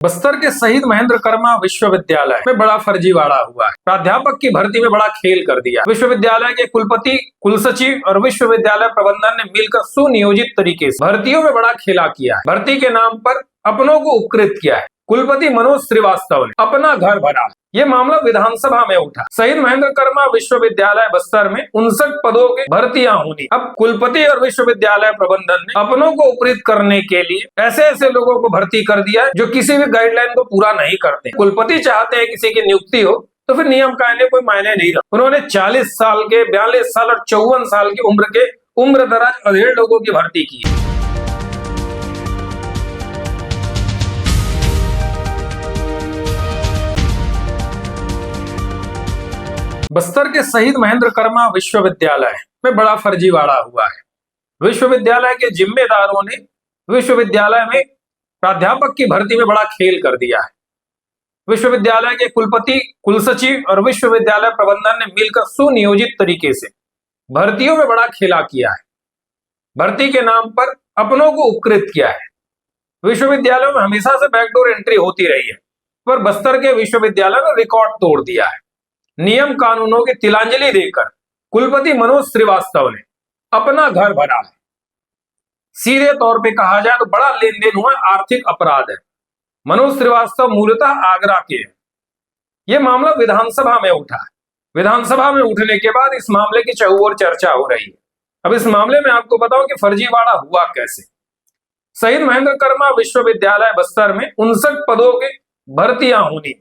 बस्तर के शहीद महेंद्र कर्मा विश्वविद्यालय में बड़ा फर्जीवाड़ा हुआ है। प्राध्यापक की भर्ती में बड़ा खेल कर दिया। विश्वविद्यालय के कुलपति, कुलसचिव और विश्वविद्यालय प्रबंधन ने मिलकर सुनियोजित तरीके से भर्तियों में बड़ा खेला किया है। भर्ती के नाम पर अपनों को उपकृत किया है। कुलपति मनोज श्रीवास्तव ने अपना घर भरा। ये मामला विधानसभा में उठा। शहीद महेंद्र कर्मा विश्वविद्यालय बस्तर में 59 पदों की भर्तियां होनी। अब कुलपति और विश्वविद्यालय प्रबंधन ने अपनों को उपकृत करने के लिए ऐसे ऐसे लोगों को भर्ती कर दिया है जो किसी भी गाइडलाइन को पूरा नहीं करते। कुलपति चाहते हैं किसी की नियुक्ति हो तो फिर नियम कायदे कोई मायने नहीं रखते। उन्होंने 40 साल के, 42 साल और 54 साल की उम्र के उम्र दराज अधेड़ लोगों की भर्ती की है। बस्तर के शहीद महेंद्र कर्मा विश्वविद्यालय में बड़ा फर्जीवाड़ा हुआ है। विश्वविद्यालय के जिम्मेदारों ने विश्वविद्यालय में प्राध्यापक की भर्ती में बड़ा खेल कर दिया है। विश्वविद्यालय के कुलपति, कुलसचिव और विश्वविद्यालय प्रबंधन ने मिलकर सुनियोजित तरीके से भर्तियों में बड़ा खेला किया है। भर्ती के नाम पर अपनों को उपकृत किया है। विश्वविद्यालयों में हमेशा से बैकडोर एंट्री होती रही है, पर बस्तर के विश्वविद्यालय ने रिकॉर्ड तोड़ दिया है। नियम कानूनों की तिलांजलि देकर कुलपति मनोज श्रीवास्तव ने अपना घर भरा है। सीधे तौर पे कहा जाए तो बड़ा लेन देन हुआ, आर्थिक अपराध है। मनोज श्रीवास्तव मूलतः आगरा के हैं। यह मामला विधानसभा में उठा है। विधानसभा में उठने के बाद इस मामले की चहुओर चर्चा हो रही है। अब इस मामले में आपको बताऊं कि फर्जीवाड़ा हुआ कैसे। शहीद महेंद्र कर्मा विश्वविद्यालय बस्तर में 59 पदों की भर्तियां होनी।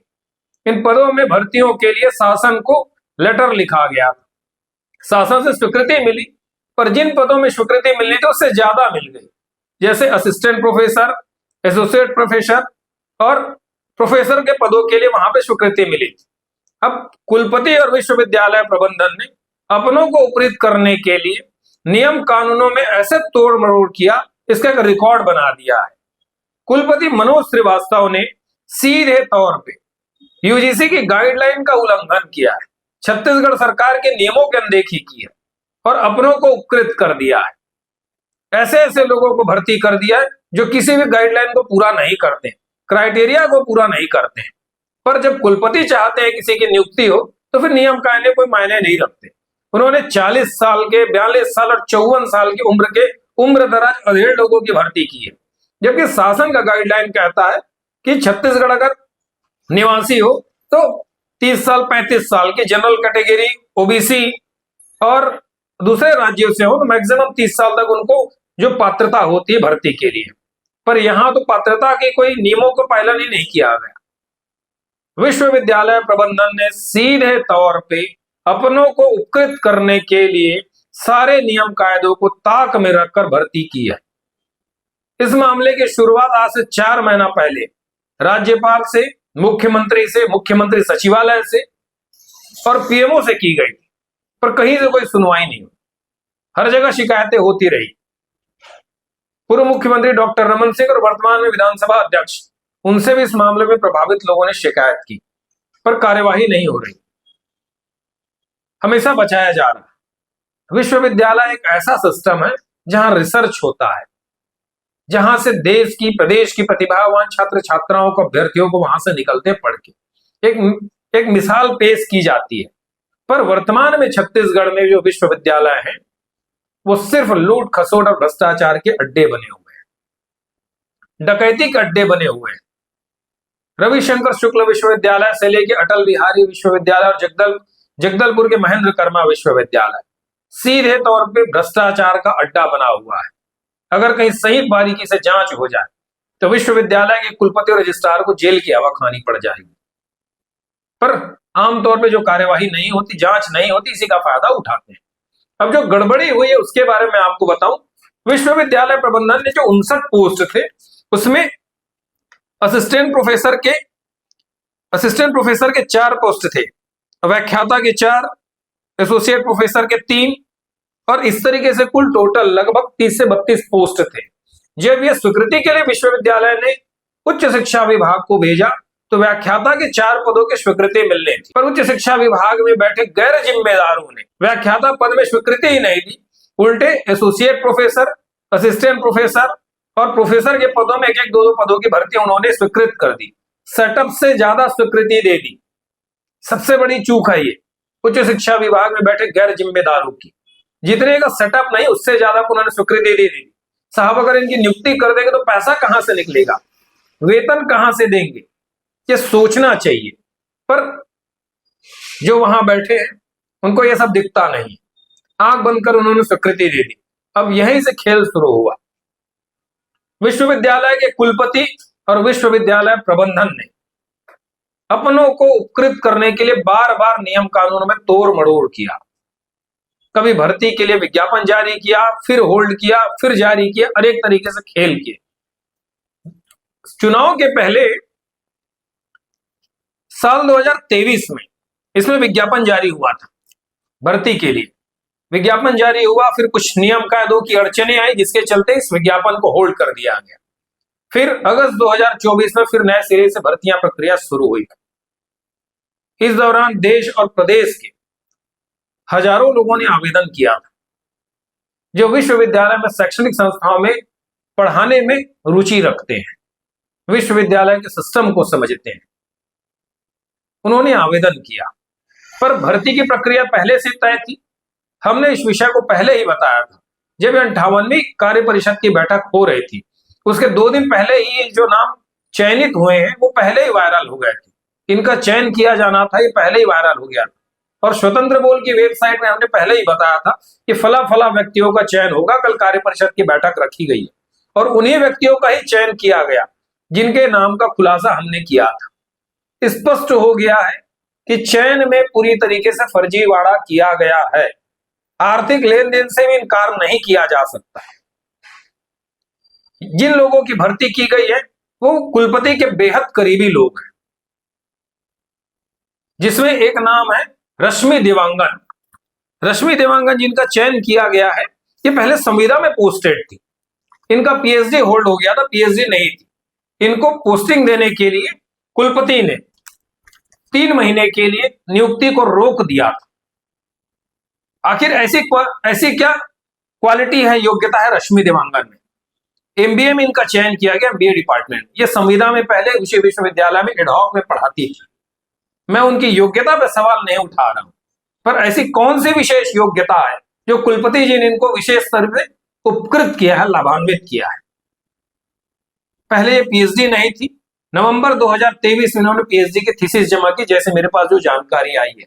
इन पदों में भर्तियों के लिए शासन को लेटर लिखा गया। शासन से स्वीकृति मिली, पर जिन पदों में स्वीकृति मिलनी थी उससे ज्यादा मिल गई, जैसे असिस्टेंट प्रोफेसर, एसोसिएट प्रोफेसर और प्रोफेसर के पदों के लिए वहां पे स्वीकृति मिली। अब कुलपति और विश्वविद्यालय प्रबंधन ने अपनों को उपकृत करने के लिए नियम कानूनों में ऐसे तोड़ मरोड़ किया, इसका एक रिकॉर्ड बना दिया है। कुलपति मनोज श्रीवास्तव ने सीधे तौर पे यूजीसी की गाइडलाइन का उल्लंघन किया है, छत्तीसगढ़ सरकार के नियमों की अनदेखी की है और अपनों को उपकृत कर दिया है। ऐसे ऐसे लोगों को भर्ती कर दिया है जो किसी भी गाइडलाइन को पूरा नहीं करते, क्राइटेरिया को पूरा नहीं करते। पर जब कुलपति चाहते हैं किसी की नियुक्ति हो तो फिर नियम कायदे कोई मायने नहीं रखते। उन्होंने 40 साल के, 42 साल और 54 साल की उम्र के उम्र दराज अधेड़ लोगों की भर्ती की है, जबकि शासन का गाइडलाइन कहता है कि छत्तीसगढ़ अगर निवासी हो तो 30 साल, 35 साल की जनरल कैटेगरी, ओबीसी और दूसरे राज्यों से हो तो मैक्सिमम 30 साल तक उनको जो पात्रता होती है भर्ती के लिए। पर यहां तो पात्रता के कोई नियमों को पालन ही नहीं किया गया। विश्वविद्यालय प्रबंधन ने सीधे तौर पे अपनों को उपकृत करने के लिए सारे नियम कायदों को ताक में रखकर भर्ती की है। इस मामले की शुरुआत आज से 4 महीना पहले राज्यपाल से, मुख्यमंत्री सचिवालय से और पीएमओ से की गई, पर कहीं से कोई सुनवाई नहीं हुई। हर जगह शिकायतें होती रही। पूर्व मुख्यमंत्री डॉक्टर रमन सिंह और वर्तमान में विधानसभा अध्यक्ष, उनसे भी इस मामले में प्रभावित लोगों ने शिकायत की, पर कार्यवाही नहीं हो रही। हमेशा बचाया जा रहा है। विश्वविद्यालय एक ऐसा सिस्टम है जहां रिसर्च होता है, जहां से देश की, प्रदेश की प्रतिभावान छात्र छात्राओं को, अभ्यर्थियों को वहां से निकलते पढ़ के एक मिसाल पेश की जाती है। पर वर्तमान में छत्तीसगढ़ में जो विश्वविद्यालय हैं वो सिर्फ लूट खसोट और भ्रष्टाचार के अड्डे बने हुए हैं, डकैती के अड्डे बने हुए हैं। रविशंकर शुक्ल विश्वविद्यालय से लेकर अटल बिहारी विश्वविद्यालय और जगदलपुर के महेंद्र कर्मा विश्वविद्यालय सीधे तौर पे भ्रष्टाचार का अड्डा बना हुआ है। अगर कहीं सही बारीकी से जांच हो जाए तो विश्वविद्यालय के कुलपति और रजिस्ट्रार को जेल की हवा खानी पड़ जाएगी। पर आमतौर पे जो कार्यवाही नहीं होती, जांच नहीं होती, इसी का फायदा उठाते हैं। अब जो गड़बड़ी हुई है उसके बारे में आपको बताऊं। विश्वविद्यालय प्रबंधन ने जो 59 पोस्ट थे उसमें असिस्टेंट प्रोफेसर के 4 पोस्ट थे, व्याख्याता के 4, एसोसिएट प्रोफेसर के 3 और इस तरीके से कुल टोटल लगभग 30 से 32 पोस्ट थे। जब यह स्वीकृति के लिए विश्वविद्यालय ने उच्च शिक्षा विभाग को भेजा तो व्याख्याता के 4 पदों की स्वीकृति मिलने थी, पर उच्च शिक्षा विभाग में बैठे गैर जिम्मेदारों ने व्याख्याता पद में स्वीकृति ही नहीं दी। उल्टे एसोसिएट प्रोफेसर, असिस्टेंट प्रोफेसर और प्रोफेसर के पदों में एक एक दो दो पदों की भर्ती उन्होंने स्वीकृत कर दी, सेटअप से ज्यादा स्वीकृति दे दी। सबसे बड़ी चूक है ये उच्च शिक्षा विभाग में बैठे गैर जिम्मेदारों की। जितने का सेटअप नहीं उससे ज्यादा उन्होंने स्वीकृति दे दी। साहब अगर इनकी नियुक्ति कर देंगे तो पैसा कहां से निकलेगा, वेतन कहां से देंगे, ये सोचना चाहिए। पर जो वहां बैठे हैं उनको ये सब दिखता नहीं, आंख बंद कर उन्होंने स्वीकृति दे दी। अब यहीं से खेल शुरू हुआ। विश्वविद्यालय के कुलपति और विश्वविद्यालय प्रबंधन ने अपनों को उपकृत करने के लिए बार बार नियम कानूनों में तोड़ मड़ोड़ किया। कभी भर्ती के लिए विज्ञापन जारी किया, फिर होल्ड किया, फिर जारी किया, अनेक तरीके से खेल किए। चुनाव के पहले साल 2023 में इसमें विज्ञापन जारी हुआ था, भर्ती के लिए विज्ञापन जारी हुआ, फिर कुछ नियम कायदों की अड़चने आई जिसके चलते इस विज्ञापन को होल्ड कर दिया गया। फिर अगस्त 2024 में फिर नए सिरे से भर्तियां प्रक्रिया शुरू हुई। इस दौरान देश और प्रदेश के हजारों लोगों ने आवेदन किया था जो विश्वविद्यालय में शैक्षणिक संस्थाओं में पढ़ाने में रुचि रखते हैं, विश्वविद्यालय के सिस्टम को समझते हैं। उन्होंने आवेदन किया, पर भर्ती की प्रक्रिया पहले से तय थी। हमने इस विषय को पहले ही बताया था जब 58वीं कार्य परिषद की बैठक हो रही थी। उसके 2 दिन पहले ही जो नाम चयनित हुए हैं वो पहले ही वायरल हो गए थे। इनका चयन किया जाना था, ये पहले ही वायरल हो गया था। और स्वतंत्र बोल की वेबसाइट में हमने पहले ही बताया था कि फला फला व्यक्तियों का चयन होगा, कल कार्य परिषद की बैठक रखी गई है और उन्हीं व्यक्तियों का ही चयन किया गया जिनके नाम का खुलासा हमने किया था। स्पष्ट हो गया है कि चयन में पूरी तरीके से फर्जीवाड़ा किया गया है। आर्थिक लेन देन से भी इनकार नहीं किया जा सकता। जिन लोगों की भर्ती की गई है वो कुलपति के बेहद करीबी लोग हैं, जिसमें एक नाम है रश्मि देवांगन। रश्मि देवांगन जिनका चयन किया गया है, ये पहले संविदा में पोस्टेड थी। इनका पीएचडी होल्ड हो गया था, पीएचडी नहीं थी। इनको पोस्टिंग देने के लिए कुलपति ने 3 महीने के लिए नियुक्ति को रोक दिया था। आखिर ऐसी क्या क्वालिटी है, योग्यता है रश्मि देवांगन में? एमबीए में इनका चयन किया गया, एमबीए डिपार्टमेंट। ये संविदा में पहले उसी विश्वविद्यालय में एडहॉक में पढ़ाती थी। मैं उनकी योग्यता पर सवाल नहीं उठा रहा हूं, पर ऐसी कौन सी विशेष योग्यता है जो कुलपति जी ने इनको विशेष स्तर पे उपकृत किया है, लाभान्वित किया है? पहले ये पीएचडी नहीं थी। नवंबर 2023 में इन्होंने पीएचडी की थीसिस जमा की, जैसे मेरे पास जो जानकारी आई है।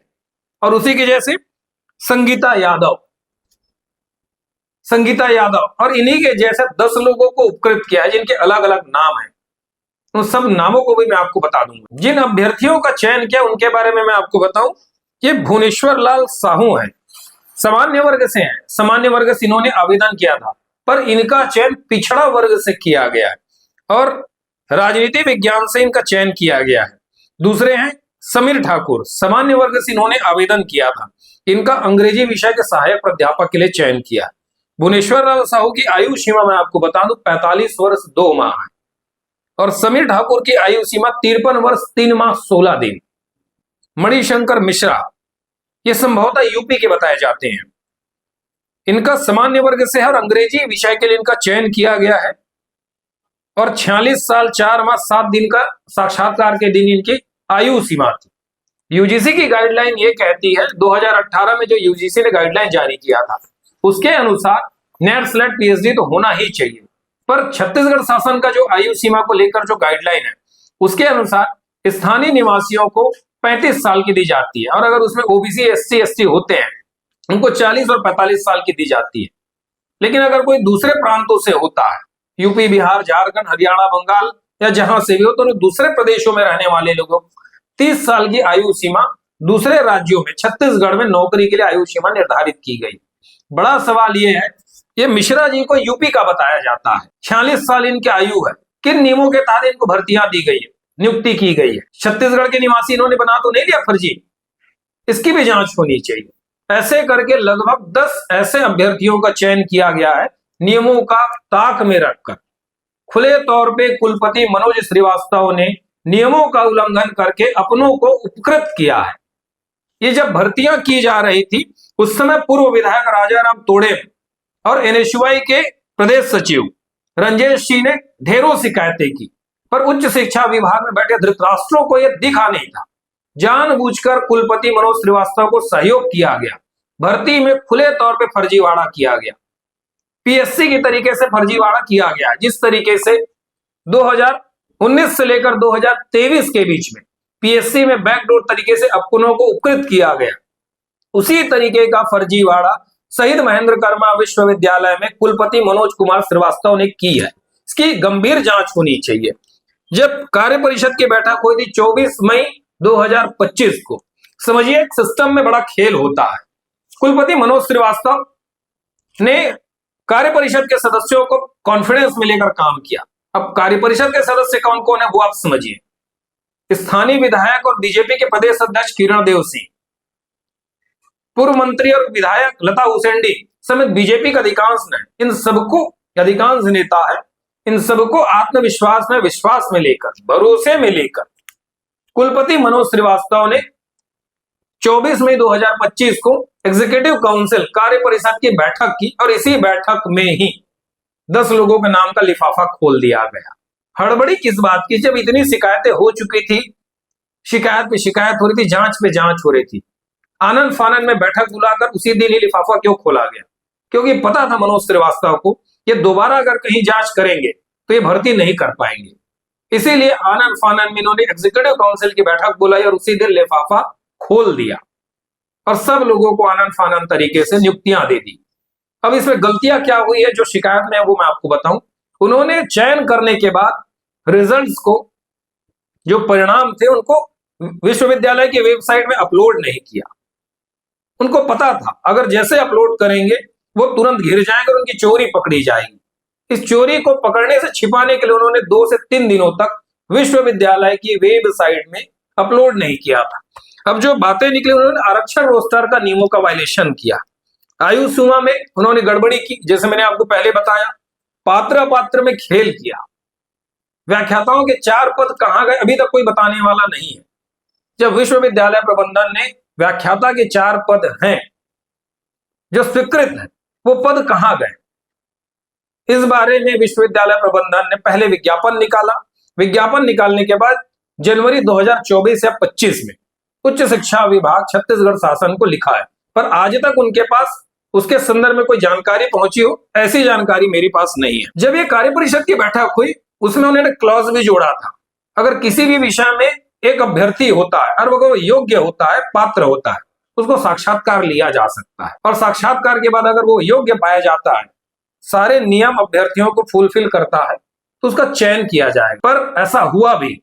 और उसी की जैसे संगीता यादव और इन्हीं के जैसे 10 लोगों को उपकृत किया है जिनके अलग अलग नाम हैं। उन सब नामों को भी मैं आपको बता दूंगा। जिन अभ्यर्थियों का चयन किया उनके बारे में मैं आपको बताऊं, ये भुवनेश्वर लाल साहू हैं, सामान्य वर्ग से हैं। सामान्य वर्ग से इन्होंने आवेदन किया था, पर इनका चयन पिछड़ा वर्ग से किया गया है और राजनीति विज्ञान से इनका चयन किया गया है। दूसरे हैं समीर ठाकुर, सामान्य वर्ग से इन्होंने आवेदन किया था। इनका अंग्रेजी विषय के सहायक प्राध्यापक के लिए चयन किया। भुवनेश्वर लाल साहू की आयु सीमा मैं आपको बता दूं 45 वर्ष 2 माह है और समीर ठाकुर की आयु सीमा 53 वर्ष 3 माह 16 दिन। मणिशंकर मिश्रा ये संभवतः यूपी के बताए जाते हैं। इनका सामान्य वर्ग से है और अंग्रेजी विषय के लिए इनका चयन किया गया है और 46 साल 4 माह 7 दिन का साक्षात्कार के दिन इनकी आयु सीमा थी। यूजीसी की गाइडलाइन ये कहती है, 2018 में जो यूजीसी ने गाइडलाइन जारी किया था उसके अनुसार नेट स्लेट पीएचडी तो होना ही चाहिए, पर छत्तीसगढ़ शासन का जो आयु सीमा को लेकर जो गाइडलाइन है उसके अनुसार स्थानीय निवासियों को 35 साल की दी जाती है और अगर उसमें ओबीसी एससी एसटी होते हैं उनको 40 और 45 साल की दी जाती है। लेकिन अगर कोई दूसरे प्रांतों से होता है, यूपी, बिहार, झारखंड, हरियाणा, बंगाल या जहां से भी हो, तो दूसरे प्रदेशों में रहने वाले लोगों 30 साल की आयु सीमा दूसरे राज्यों में छत्तीसगढ़ में नौकरी के लिए आयु सीमा निर्धारित की गई। बड़ा सवाल यह है, ये मिश्रा जी को यूपी का बताया जाता है, 46 साल इनकी आयु है। किन नियमों के तहत इनको भर्तियां दी गई है, नियुक्ति की गई है? छत्तीसगढ़ के निवासी इन्होंने बना तो नहीं लिया फर्जी? इसकी भी जांच होनी चाहिए। ऐसे करके लगभग 10 ऐसे अभ्यर्थियों का चयन किया गया है नियमों का ताक में रखकर। खुले तौर पे कुलपति मनोज श्रीवास्तव ने नियमों का उल्लंघन करके अपनों को उपकृत किया है। ये जब भर्तियां की जा रही थी उस समय पूर्व विधायक राजाराम तोड़े और एनएसयूआई के प्रदेश सचिव रंजेश जी ने ढेरों शिकायतें की, पर उच्च शिक्षा विभाग में बैठे धृतराष्ट्रों को यह दिखा नहीं था। जानबूझकर कुलपति मनोज श्रीवास्तव को सहयोग किया गया, भर्ती में खुले तौर पे फर्जीवाड़ा किया गया, पीएससी की तरीके से फर्जीवाड़ा किया गया। जिस तरीके से 2019 से लेकर 2023 के बीच में पीएससी में बैकडोर तरीके से अपनों को उपकृत किया गया, उसी तरीके का फर्जीवाड़ा शहीद महेंद्र कर्मा विश्वविद्यालय में कुलपति मनोज कुमार श्रीवास्तव ने की है। इसकी गंभीर जांच होनी चाहिए। जब कार्य परिषद की बैठक हुई थी 24 मई 2025 को, समझिए एक सिस्टम में बड़ा खेल होता है। कुलपति मनोज श्रीवास्तव ने कार्य परिषद के सदस्यों को कॉन्फिडेंस में लेकर काम किया। अब कार्य परिषद के सदस्य कौन कौन है वो आप समझिए। स्थानीय विधायक और बीजेपी के प्रदेश अध्यक्ष किरण देव सिंह, पूर्व मंत्री और विधायक लता उसेंडी समेत बीजेपी का अधिकांश नेता है। इन सबको आत्मविश्वास में, विश्वास में लेकर, भरोसे में लेकर कुलपति मनोज श्रीवास्तव ने 24 मई 2025 को एग्जीक्यूटिव काउंसिल कार्य परिषद की बैठक की और इसी बैठक में ही 10 लोगों के नाम का लिफाफा खोल दिया गया। हड़बड़ी किस बात की? जब इतनी शिकायतें हो चुकी थी, शिकायत पे शिकायत हो रही थी, जांच पे जांच हो रही थी, आनंद फानंद में बैठक बुलाकर उसी दिन ही लिफाफा क्यों खोला गया? क्योंकि पता था मनोज श्रीवास्तव को ये दोबारा अगर कहीं जांच करेंगे तो ये भर्ती नहीं कर पाएंगे। इसीलिए आनंद फानंद में इन्होंने एग्जीक्यूटिव काउंसिल की बैठक बुलाई और उसी दिन लिफाफा खोल दिया और सब लोगों को आनंद फानंद तरीके से नियुक्तियां दे दी। अब इसमें गलतियां क्या हुई है जो शिकायत में है वो मैं आपको बताऊं। उन्होंने चयन करने के बाद रिजल्ट्स को, जो परिणाम थे, उनको विश्वविद्यालय की वेबसाइट में अपलोड नहीं किया। उनको पता था अगर जैसे अपलोड करेंगे वो तुरंत घिर जाएंगे और उनकी चोरी पकड़ी जाएगी। इस चोरी को पकड़ने से छिपाने के लिए उन्होंने 2 से 3 दिनों तक विश्वविद्यालय की वेबसाइट में अपलोड नहीं किया था। अब जो बातें निकली, उन्होंने आरक्षण रोस्टर का नियमों का वायलेशन किया, आयु सीमा में उन्होंने गड़बड़ी की, जैसे मैंने आपको पहले बताया, पात्र अपात्र में खेल किया, व्याख्याताओं के 4 पद कहां गए अभी तक कोई बताने वाला नहीं है। जब विश्वविद्यालय प्रबंधन ने व्याख्याता के 4 पद हैं जो स्वीकृत है, वो पद कहां गए, इस बारे में विश्वविद्यालय प्रबंधन ने पहले विज्ञापन निकाला। विज्ञापन निकालने के बाद जनवरी 2024 या 25 में उच्च शिक्षा विभाग छत्तीसगढ़ शासन को लिखा है, पर आज तक उनके पास उसके संदर्भ में कोई जानकारी पहुंची हो, ऐसी जानकारी मेरे पास नहीं है। जब ये कार्य परिषद की बैठक हुई उसमें उन्होंने क्लॉज भी जोड़ा था, अगर किसी भी विषय में एक अभ्यर्थी होता है और वो योग्य होता है, पात्र होता है, उसको साक्षात्कार लिया जा सकता है और साक्षात्कार के बाद अगर वो योग्य पाया जाता है, सारे नियम अभ्यर्थियों को फुलफिल करता है, तो उसका चयन किया जाएगा। पर ऐसा हुआ भी,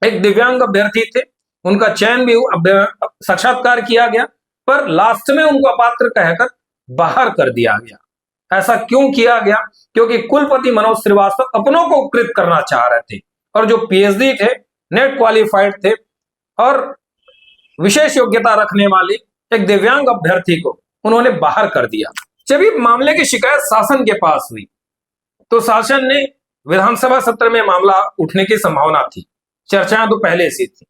एक दिव्यांग अभ्यर्थी थे, उनका चयन भी साक्षात्कार किया गया, पर लास्ट में उनको अपात्र कहकर बाहर कर दिया गया। ऐसा क्यों किया गया? क्योंकि कुलपति मनोज श्रीवास्तव अपनों को उपकृत करना चाह रहे थे और जो पीएचडी थे, नेट क्वालिफाइड थे और विशेष योग्यता रखने वाले एक दिव्यांग अभ्यर्थी को उन्होंने बाहर कर दिया। जब इस मामले की शिकायत शासन के पास हुई तो शासन ने विधानसभा सत्र में मामला उठने की संभावना थी, चर्चाएं तो पहले से थी।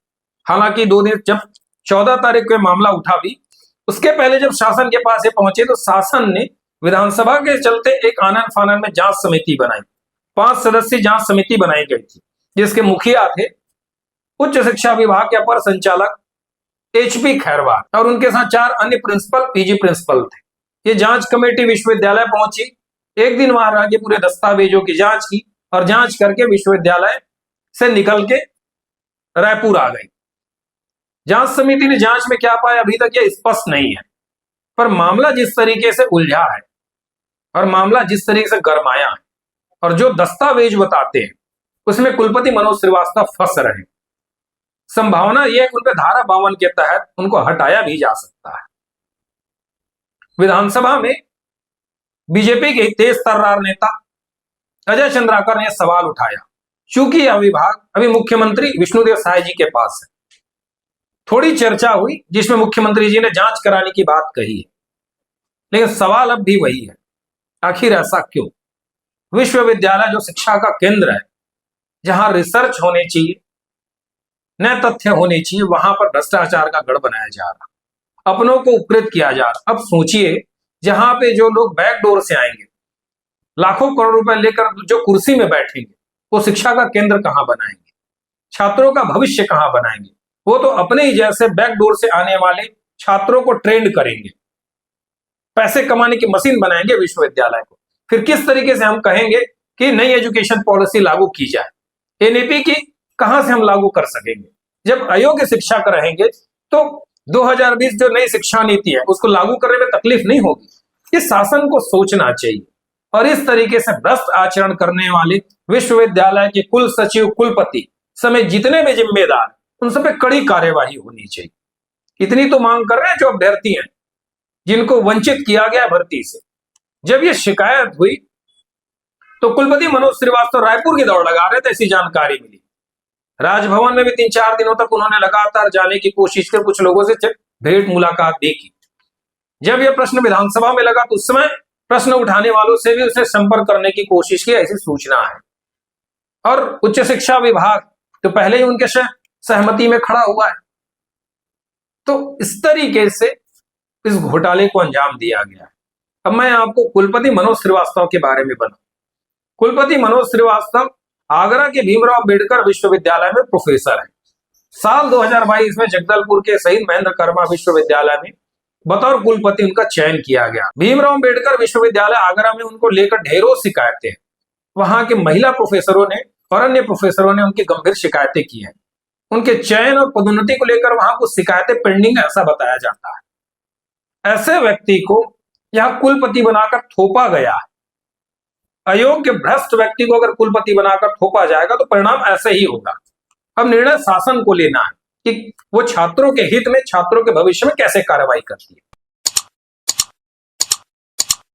हालांकि 2 दिन, जब 14 तारीख को मामला उठा भी, उसके पहले जब शासन के पास ये पहुंचे तो शासन ने विधानसभा के चलते एक आनंद फानंद में जांच समिति बनाई। 5 सदस्यीय जांच समिति बनाई गई थी, जिसके मुखिया थे उच्च शिक्षा विभाग के अपर संचालक HP खैरवार और उनके साथ 4 अन्य प्रिंसिपल, PG प्रिंसिपल थे। ये जांच कमेटी विश्वविद्यालय पहुंची, एक दिन वहां रह के पूरे दस्तावेजों की जांच की और जांच करके विश्वविद्यालय से निकल के रायपुर आ गई। जांच समिति ने जांच में क्या पाया अभी तक यह स्पष्ट नहीं है, पर मामला जिस तरीके से उलझा है और मामला जिस तरीके से गरमाया है और जो दस्तावेज बताते हैं उसमें कुलपति मनोज श्रीवास्तव फंस रहे हैं। संभावना यह है कि उन पर धारा 52 के तहत उनको हटाया भी जा सकता है। विधानसभा में बीजेपी के तेज तर्रार नेता अजय चंद्राकर ने सवाल उठाया, चूंकि यह विभाग अभी मुख्यमंत्री विष्णुदेव साय जी के पास है। थोड़ी चर्चा हुई जिसमें मुख्यमंत्री जी ने जांच कराने की बात कही है, लेकिन सवाल अब भी वही है, आखिर ऐसा क्यों? विश्वविद्यालय जो शिक्षा का केंद्र है, जहां रिसर्च होनी चाहिए, नए तथ्य होने चाहिए, वहां पर भ्रष्टाचार का गढ़ बनाया जा रहा, अपनों को उपकृत किया जा रहा। अब सोचिए, जहां पे जो लोग बैकडोर से आएंगे, लाखों करोड़ रुपए लेकर जो कुर्सी में बैठेंगे वो शिक्षा का केंद्र कहां बनाएंगे, छात्रों का भविष्य कहां बनाएंगे। वो तो अपने ही जैसे बैकडोर से आने वाले छात्रों को ट्रेंड करेंगे, पैसे कमाने की मशीन बनाएंगे विश्वविद्यालय को। फिर किस तरीके से हम कहेंगे कि नई एजुकेशन पॉलिसी लागू की जाए, एनईपी की कहां से हम लागू कर सकेंगे। जब अयोग्य शिक्षक रहेंगे तो 2020 जो नई शिक्षा नीति है उसको लागू करने में तकलीफ नहीं होगी। इस शासन को सोचना चाहिए और इस तरीके से भ्रष्ट आचरण करने वाले विश्वविद्यालय के कुल सचिव, कुलपति समेत जितने भी जिम्मेदार, उन सब पे कड़ी कार्यवाही होनी चाहिए। इतनी तो मांग कर रहे हैं जो अभ्यर्थी हैं जिनको वंचित किया गया भर्ती से। जब ये शिकायत हुई तो कुलपति मनोज श्रीवास्तव रायपुर की दौड़ लगा रहे थे, ऐसी जानकारी मिली। राजभवन में भी 3-4 दिनों तक उन्होंने लगातार जाने की कोशिश की, कुछ लोगों से भेंट मुलाकात भी की। जब यह प्रश्न विधानसभा में लगा तो उस समय प्रश्न उठाने वालों से भी उसे संपर्क करने की कोशिश की, ऐसी सूचना है। और उच्च शिक्षा विभाग तो पहले ही उनके सहमति में खड़ा हुआ है। तो इस तरीके से इस घोटाले को अंजाम दिया गया है। अब मैं आपको कुलपति मनोज श्रीवास्तव के बारे में बताऊं। कुलपति मनोज श्रीवास्तव आगरा के भीमराव अंबेडकर विश्वविद्यालय में प्रोफेसर है। साल 2022 में जगदलपुर के शहीद महेंद्र कर्मा विश्वविद्यालय में बतौर कुलपति उनका चयन किया गया। भीमराव अंबेडकर विश्वविद्यालय आगरा में उनको लेकर ढेरों शिकायतें हैं। वहां के महिला प्रोफेसरों ने और अन्य प्रोफेसरों ने उनकी गंभीर शिकायतें की हैं। उनके चयन और पदोन्नति को लेकर वहां कुछ शिकायतें पेंडिंग है, ऐसा बताया जाता है। ऐसे व्यक्ति को यहां कुलपति बनाकर थोपा गया है। अयोग्य भ्रष्ट व्यक्ति को अगर कुलपति बनाकर थोपा जाएगा तो परिणाम ऐसे ही होगा। अब निर्णय शासन को लेना है कि वो छात्रों के हित में, छात्रों के भविष्य में कैसे कार्रवाई करती है।